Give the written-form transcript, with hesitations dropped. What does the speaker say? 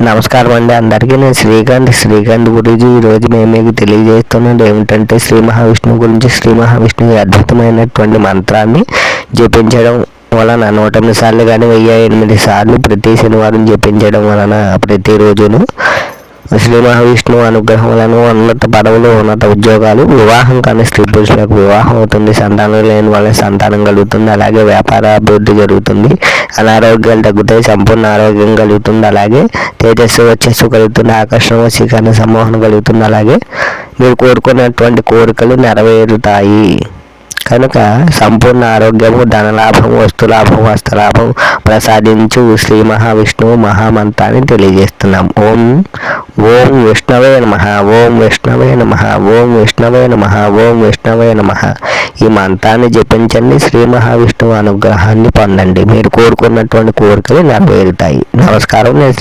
నమస్కారం అండి అందరికీ. నేను శ్రీకాంత్ గురించి ఈరోజు మేము మీకు తెలియజేస్తున్నది ఏమిటంటే శ్రీ మహావిష్ణువు గురించి. శ్రీ మహావిష్ణువు అద్భుతమైనటువంటి మంత్రాన్ని జపించడం వలన 108 సార్లు కానీ 1008 సార్లు ప్రతి శనివారం జపించడం వలన ప్రతిరోజును శ్రీ మహావిష్ణువు అనుగ్రహం వలన ఉన్నత పదవులు, ఉన్నత ఉద్యోగాలు, వివాహం కానీ స్త్రీ పురుషులకు వివాహం అవుతుంది, సంతానం లేని వాళ్ళకి సంతానం కలుగుతుంది, అలాగే వ్యాపార అభివృద్ధి జరుగుతుంది, అనారోగ్యాలు తగ్గుతాయి, సంపూర్ణ ఆరోగ్యం కలుగుతుంది, అలాగే తేజస్సు వచ్చేసు కలుగుతుంది, ఆకర్షణ వశీకరణ సమ్మోహన కలుగుతుంది, అలాగే మీరు కోరుకున్నటువంటి కోరికలు నెరవేరుతాయి. కనుక సంపూర్ణ ఆరోగ్యము, ధనలాభము, వస్తులాభం, వస్త్రలాభం ప్రసాదించు శ్రీ మహావిష్ణువు మహామంత్రాన్ని తెలియజేస్తున్నాం. ఓం విష్ణవే నమః, ఓం విష్ణవే నమః, ఓం విష్ణవే నమః, ఓం విష్ణవే నమః. ఈ మంత్రాన్ని జపించండి. శ్రీ మహావిష్ణువు అనుగ్రహాన్ని పొందండి. మీరు కోరుకున్నటువంటి కోరికలు నెరవేరుతాయి. నమస్కారం.